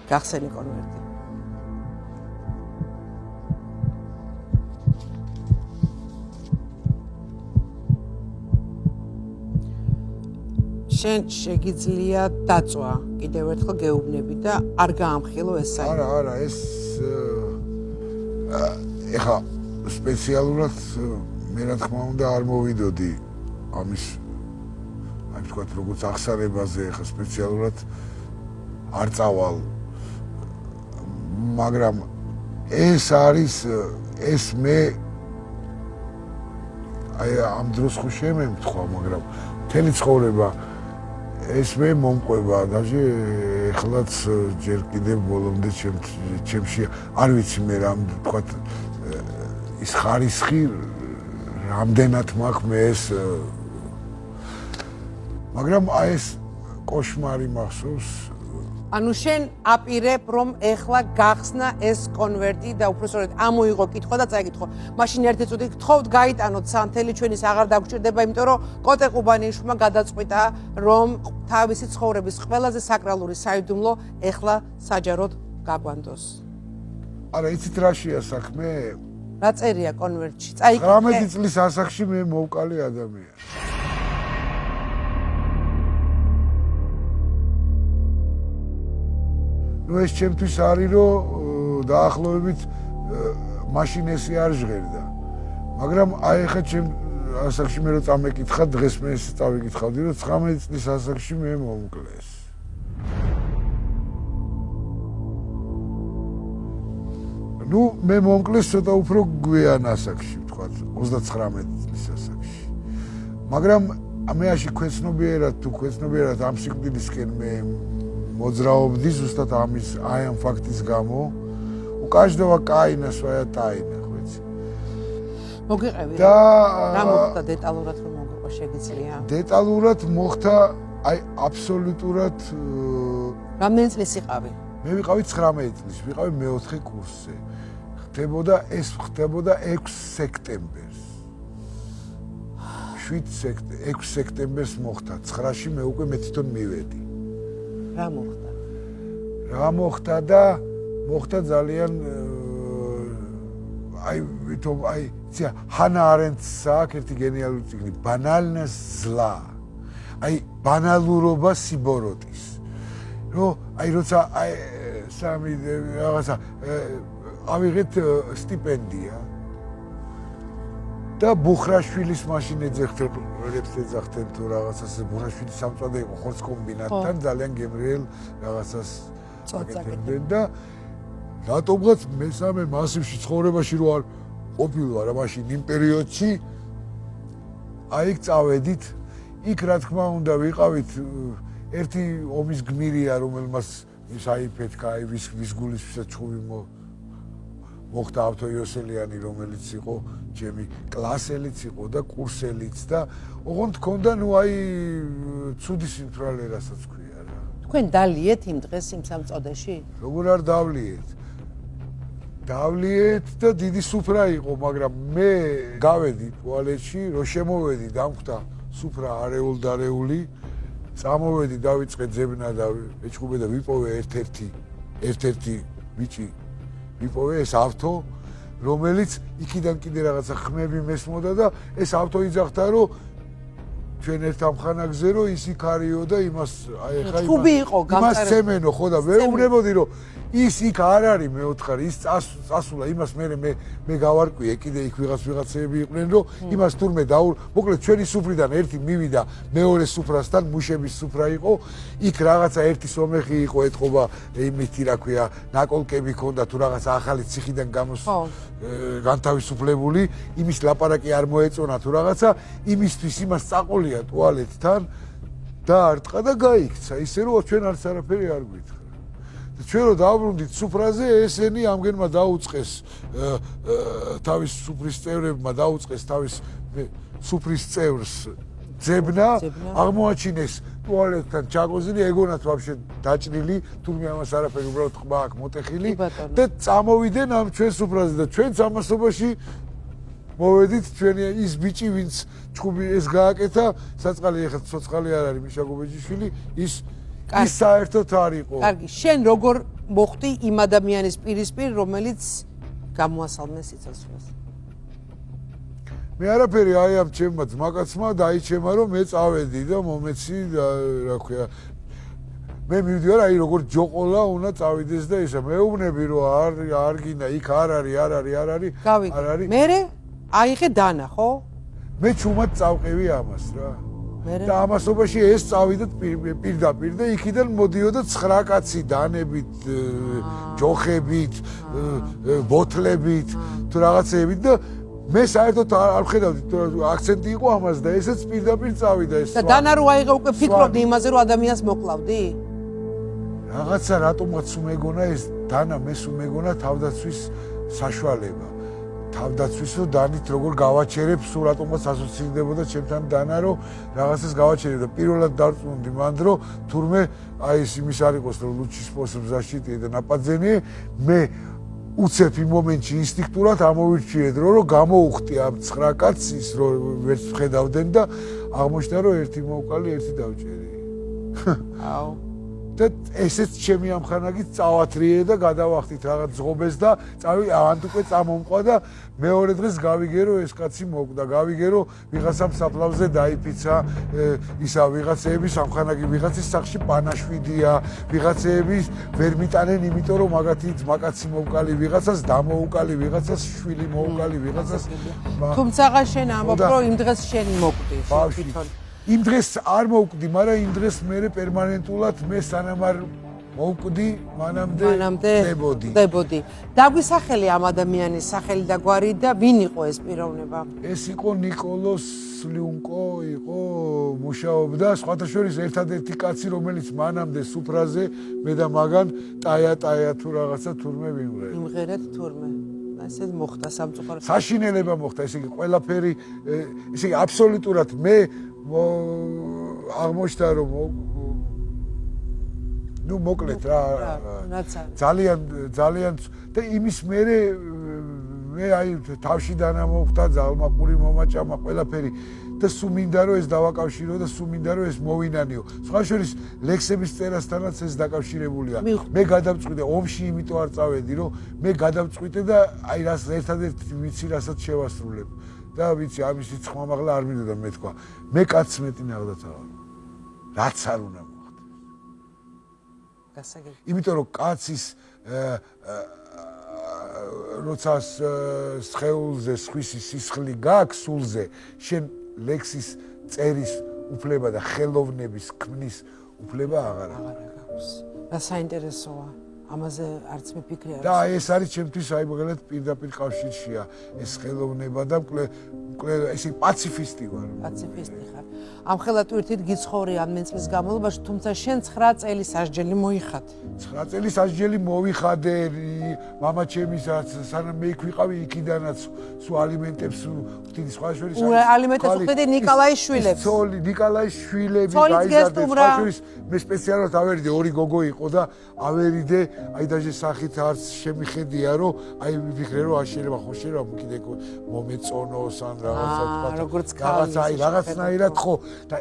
გახსენი კონვერტი. შენ შეგიძლია დაწვა კიდევ ერთხელ გეუბნები და არ გაამხილო ეს საქმე. არა, ეს ეხა სპეციალურად მე რა თქმა უნდა არ მოვიდოდი ამის აი ვთქვათ როგორც ახსარებაზე ეხა სპეციალურად არ წავალ მაგრამ ეს არის ეს მე აი ამ დროს ხო შემემთხვა მაგრამ მთელი ცხოვრება ეს მე მომყვება даже ეხლაც ჯერ კიდევ ბოლომდე ჩემში არ ვიცი მე რა ვთქვათ ის ხარისხი რამდენად მაქვს მე ეს მაგრამ აი ეს კოშმარი მახსოვს ანუ შენ აპირებ რომ ეხლა გახსნა ეს კონვერტი და უბრალოდ ამოიღო კითხვა და წაიკითხო. მაშინ ერთი წუთი გთხოვთ გაიტანოთ სანთელი ჩვენის აღარ დაგჭირდება, იმიტომ რომ კოტე ყუბანიშვილმა გადაწყვიტა რომ თავისი ცხოვრების ყველაზე საკრალური საიდუმლო ეხლა საჯაროდ გაგვანდოს. არა, იცით რაშია საქმე? რა წერია კონვერტში? წაიკითხე. 18 წლის ასაკში მე მოვკალი ადამიანი. ნუ ეს ჩემთვის არის რომ დაახლოებით მაშინ ესე არ ჟღერდა. მაგრამ აი ხა ჩემ ასაკში მე რო წამეკითხა დღეს მე ეს წავიკითხავდი რომ 19 წლის ასაკში მე მომკლეს. ნუ მე მომკლეს ცოტა უფრო გვიან ასაკში, ვთქვათ 39 წლის ასაკში. მაგრამ ამაში ქვეცნობიერად თუ ქვეცნობიერად ამ სიკვდილისკენ მე მოძრაობდი ზუსტად ამის აი ამ ფაქტის გამო უკაჟდოვა კაინას ვაია ტაინა ხო იცი მოგიყევი და რა მოხდა დეტალურად რომ მოგიყვა შეგიძლია დეტალურად მოხდა აი აბსოლუტურად რამდენი წლის იყავი მე ვიყავი 19 წლის ვიყავი მეოთხე კურსზე ხდებოდა 6 სექტემბერს 6 სექტემბერს მოხდა 9-ში მე უკვე მე თვითონ მივედი რა მოხდა? რა მოხდა და მოხდა ძალიან აი ვითომ აი ცია ჰანა არენდს აქვს ერთი გენიალური წიგნი ბანალნას ზლა. აი ბანალურობა სიბოროტის. რომ აი როცა აი სამი რაღაცა ავიღეთ სტიპენდია და ბუხრაშვილის მაშინ ეძახდნენ რებს ეძახდნენ თუ რაღაცას ბუხრაშვილი სამწვანე იყო ხორცკომბინატთან ძალიან გემრიელ რაღაცას აკეთებდნენ და რატომღაც მესამე მასივში ცხოვრებაში რო არ ყოფილვარ მაშინ იმ პერიოდში აი იქ წავედით იქ რა თქმა უნდა ვიყავით ერთი ომის გმირია რომელმაც ის აი ფეთქა აი ვის გულისთვისაც ჩხუბი მოხდა ავთო იოსელიანი რომელიც იყო ჩემი კლასელიც იყო და კურსელიც და ოღონდ ქონდა ნუ აი ცუდი სიმთვრალე რასაც ქვია რა თქვენ დალიეთ იმ დღეს იმ სამწოდეში როგორ არ დავლიეთ და დიდი სუფრა იყო მაგრამ მე გავედი ტუალეტში რო შემოვედი დამხვდა სუფრა არეულ-დარეული წამოვედი დავიწყე ძებნა და ეჭუბე და ვიპოვე ერთ-ერთი ბიჭი ვიპოვე ეს ავთო რომელიც იქიდან კიდე რაღაცა ხმები მესმოდა და ეს ავთო იძახდა რომ ჩვენ ერთ ამხანაგზე რომ ის იქ არისო და იმას აი ხა იმას ცემენო ხო და ვეუბნებოდი რომ ის იქ არ არის მეოთხარი ის წასულა იმას მე გავარკვიე კიდე იქ ვიღაცები იყვნენ რომ იმას თურმე მოკლედ ჩვენი სუფრიდან ერთი მივიდა მეორე სუფრასთან მუშების სუფრა იყო იქ რაღაცა ერთი სომეხი იყო ეთყობა იმითი რა ქვია ნაკოლკები ქონდა თუ რაღაცა ახალი ციხიდან განთავისუფლებული იმის ლაპარაკი არ მოეწონა თუ რაღაცა იმისთვის იმას წაყოლია ტუალეტთან და არტყა და გაიქცა ისე რომ ჩვენ არც არაფერი არ გვითხრა ჩვენ რო დავბრუნდით სუფრაზე ესენი ამგენმა დაუწყეს თავის სუფრის წევრებმა დაუწყეს თავის სუფრის წევრს ძებნა აღმოაჩინეს ტუალეტთან ჩაგოზილი ეგონათ ვაფშე დაჭრილი თურმე ამას არაფერი უბრალოდ ყბა აქვს მოტეხილი და წამოვიდნენ ამ ჩვენ სუფრაზე და ჩვენც ამასობაში მოვედით ჩვენი ის ბიჭი ვინც ჩხუბი ეს გააკეთა საწყალი ეხლა ცოცხალი არ არის მიშა გობეჯიშვილი ის ის საერთოდ არ იყო. კარგი, შენ როგორ მოხდი იმ ადამიანის პირისპირ, რომელიც გამოასალმე სიცოცხლეს? მე არაფერი აი ამ ჩემმა ძმაკაცმა დაიჩემა რომ მე წავედი და მომეცი რა ქვია მე მივდივარ აი როგორ ჯოყოლა უნდა წავიდეს და ისა მეუბნები რომ არ გინდა იქ არ არის მერე აიღე დანა ხო? მე ჩუმად წავყევი ამას რა და ამასობაში ეს წავიდა პირდაპირ და იქიდან მოდიოდა 9 კაცი დანებით ჯოხებით ბოთლებით თუ რაღაცეებით და მე საერთოდ არ ვხედავდი აქცენტი იყო ამას და ესეც პირდაპირ წავიდა ეს და დანა რო აიღე უკვე ფიქრობდი იმაზე რომ ადამიანს მოკლავდი? რაღაცა რატომაც უმეგონა ეს დანა მეს უმეგონა თავდაცვის საშუალება თავდაცვის რომ დანით როგორ გავაჩერებ სულ რატომაც ასოცირდებოდა ჩემთან დანა რომ რაღაცას გავაჩერებ და პირველად დარწმუნდი მანდ რომ თურმე აი ეს იმის არ იყოს რომ ლუჩი სპოსობ защиты და ნაპაძენი მე უცებ იმ მომენტში ინსტინქტურად ამოვირჩიეთ რომ გამოუხტი ამ 9 კაცის რომ ვერც ხედავდნენ და აღმოჩნდა რომ ერთი მოვკალი ერთი დავჭერი. აუ და ესეც ჩემი ამხანაგით წავათრიე და გადავახტით რაღაც ზღობეს და ან უკვე წამომყვა და მეორე დღეს გავიგე რომ ეს კაცი მოკვდა გავიგე რომ ვიღაცამ საფლავზე დაიფიცა ისა ვიღაცეების ამხანაგი ვიღაცის სახში პანაშვიდია ვიღაცეების ვერ მიტანენ იმიტომ რომ მაგათი ძმაკაცი მოვკალი ვიღაცას დამოუკალი ვიღაცას შვილი მოუკალი ვიღაცას თუმცა შენ ამბობ რომ იმ დღეს შენ მოკვდი თვითონ იმ დღეს არ მოვკვდი, მაგრამ იმ დღეს მე პერმანენტულად მე სანამ არ მოვკვდი, მანამდე დებოდი. დაგვისახელი ამ ადამიანის სახელი და გვარი და ვინ იყო ეს პიროვნება? ეს იყო ნიკოლოს სლიუნკო, იყო მუშაობდა, სხვათა შორის ერთადერთი კაცი, რომელიც მანამდე სუფრაზე მე და მაგან ტაია თუ რაღაცა თურმე ვიმღერეთ. იმღერეთ თურმე. ესე მოხდა სამწუხაროდ. საშინელება მოხდა, ესე იგი ყველაფერი, ესე იგი აბსოლუტურად მე აღმოჩნდა რომ ნუ მოკლედ რა ძალიან და იმის მერე მე აი თავში დანამოხდა ძალმაყური მომაჭამა ყველაფერი და სულ მინდა რომ ეს დავაკავშირო და სულ მინდა რომ ეს მოვინანიო. სხვა შორის ლექსების წერასთანაც ეს დაკავშირებულია. მე გადავწყვიტე ომში იმიტომ არ წავედი რომ მე გადავწყვიტე და აი რას ერთადერთი ვიცი რასაც შევასრულებ. და ვიცი ამისი ცხმამაღლა არ მინდოდა მე თქვა მე კაცს მეტი ნაღდაცა რაც არ უნდა მოხდეს გასაგები იმიტომ რომ კაცის როცა სხეულზე სხვისი სისხლი გაქვს სულზე შენ ლექსის წერის უფლება და ხელოვნების ქმნის უფლება აღარ აქვს რა საინტერესოა ამაზე არც მიფიქრი არ და ეს არის ჩემთვის აი მაგალითად პირდაპირ კავშირშია ეს ხელოვნება და ესე პაციფისტი ვარ პაციფისტი ხარ ამ ხელად თვითონ გიცხოვრე ამ მეწლის განმავლობაში თუმცა შენ 9 წელი სასჯელი მოიხადე 9 წელი სასჯელი მოვიხადე მამა ჩემისაც სანამ მე იქ ვიყავი იქიდანაც სულ ალიმენტებს ვხდიდი სხვა შორის ალიმენტებს ვხდიდი ნიკოლაის შვილებს ცოლი ნიკოლაის შვილები გაიზარდა სხვა შორის მე სპეციალურად ავერიდე ორი გოგო იყო და ავერიდე აი დაჟე სახით არც შემიხედია რომ აი ვიფიქრე რომ არ შეიძლება ხო შეიძლება კიდე მომეწონოს ან რაღაცა აი რაღაცნაირად ხო და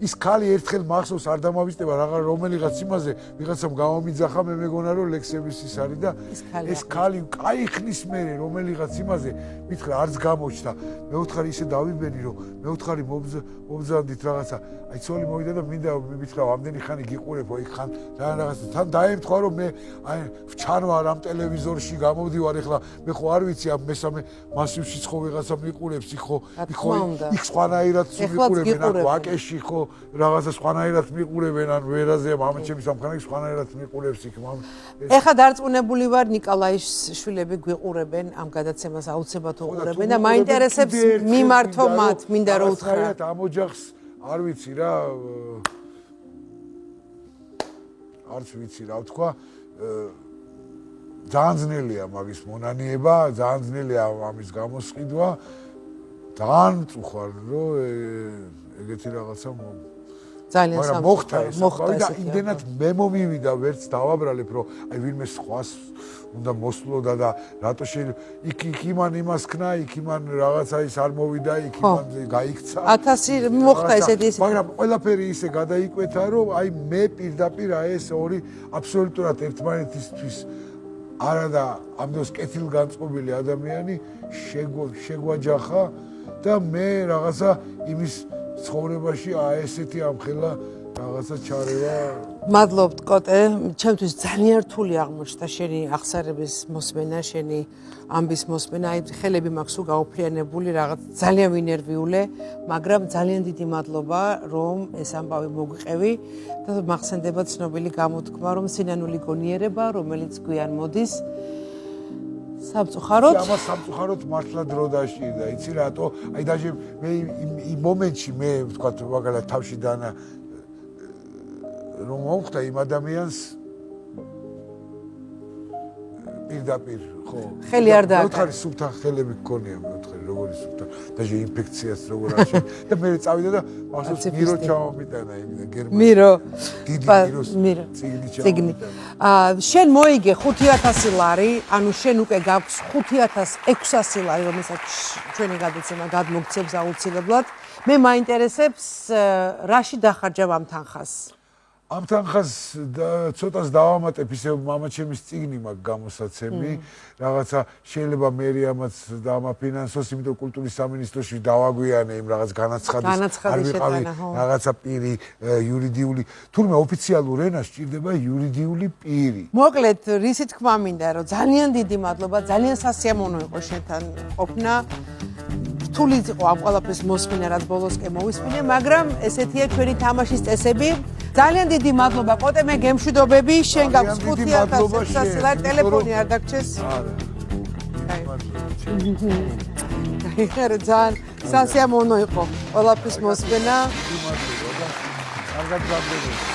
ის ქალი ერთხელ მახსოვს არ დამავიწყდება რომელიღაც იმაზე ვიღაცამ გამომიძახა მე მეგონა რომ ლექსების ის არის და ეს ქალი კაი ხნის მერე რომელიღაც იმაზე მითხრა არც გამოჩნდა მე ვთხარი ისე დავიბენი რომ მე ვთხარი მომზადდით რაღაცა აი ცოლი მოვიდა და მინდა მითხრა ამდენი ხანი გიყურებო იქ ხან რაღაცა თან დაემთხვა რომ მე აი ვჩანვარ ამ ტელევიზორში გამოვდივარ ეხლა მე ხო არ ვიცი ამ მესამე მასივში ხო ვიღაცა მიყურებს იქ სხვანაირად მიყურებენ აქ ვაკეში ხო რაღაცა სხვანაირად მიყურებენ ან ვერაზე მამა ჩემის ამხანაგ სხვანაირად მიყურებს იქ მამ ეხლა დარწმუნებული ვარ ნიკოლაის შვილები გვიყურებენ ამ გადაცემას აუცილებლად უყურებენ და მაინტერესებს მიმართო მათ მინდა რომ უთხრა ამ ოჯახს არ ვიცი რა არც ვიცი რა ვთქვა ძალიან ძნელია მაგის მონანიება ძალიან ძნელია ამის გამოსყიდვა ძალიან მწუხარ რომ ეგეთი რაღაცა ძალიან მაგრამ სამწუხარო, მოხდა ეს მოხდა და ესეთი იმდენად მე მომივიდა ვერც დავაბრალებ რომ აი ვინმე სხვას უნდა მოსვლოდა და რატო შეიძლება იქ იმან იმას ქნა იქ იმან რაღაცა ის არ მოვიდა იქ იმან გაიქცა 1000 მოხდა ესეთი მაგრამ ყველაფერი ისე გადაიკვეთა რომ აი მე პირდაპირ აი ეს ორი აბსოლუტურად ერთმანეთისთვის არა და ამ დროს კეთილგანწყობილი ადამიანი შეგვაჯახა და მე რაღაცა იმის ცხოვრებაში აი ესეთი ამხელა რაღაცა ჩარევა მადლობთ კოტე, ჩემთვის ძალიან რთული აღმოჩნდა შენი აღსარების მოსმენა, შენი ამბის მოსმენა, აი ხელები მაქვს უგაუფრიანებული, რაღაც ძალიან ვინერვიულე, მაგრამ ძალიან დიდი მადლობა, რომ ეს ამბავი მოგვიყევი და მახსენდება ცნობილი გამოთქმა, რომ სინანული გონიერება, რომელიც გვიან მოდის სამწუხაროდ ამას სამწუხაროდ მართლა დრო დაჭირდა, იცი რატო? აი დაჟე მე იმ მომენტში მე ვთქვათ მაგალითად თავში დანა რომ მომხდა იმ ადამიანს პირდაპირ ხო ხელი არ დააკარგა. მეოთხარი სუფთა ხელები გქონია მეოთხარი როგორი სუფთა დაჟე ინფექციას როგორ არჩე და მე წავიდა და მახსოვს მირო ჩამომიტანა იმიდან გერმანიაში მირო დიდი მირო ციგნი შენ მოიგე 5000 ლარი ანუ შენ უკვე გაქვს 5600 ლარი რომელსაც ჩვენი გადაცემა გადმოგცემს აუცილებლად მე მაინტერესებს რაში დახარჯავ ამ თანხას ამ თანხას ცოტას დავამატებ ისე მამაჩემის წიგნი მაქვს გამოსაცემი რაღაცა შეიძლება მე ამაც დამაფინანსოს იმიტომ კულტურის სამინისტროში დავაგვიანე იმ რაღაც განაცხადის არ ვიყავი რაღაცა პირი იურიდიული თურმე ოფიციალურ ენას სჭირდება იურიდიული პირი მოკლედ რისი თქმა მინდა რომ ძალიან დიდი მადლობა ძალიან სასიამოვნო იყო შენთან ყოფნა რთული იყო ამ ყველაფრის მოსმენა რაც ბოლოსკენ მოვისმინე მაგრამ ესეთია ჩვენი თამაშის წესები ძალიან დიდი მადლობა კოტე მე გემშვიდობები შენ გაქვს 5600 ლარი ტელეფონი არ დაგჭეს აი ძალიან სასიამოვნო იყო ყველაფრის მოსმენა კარგად გაგდები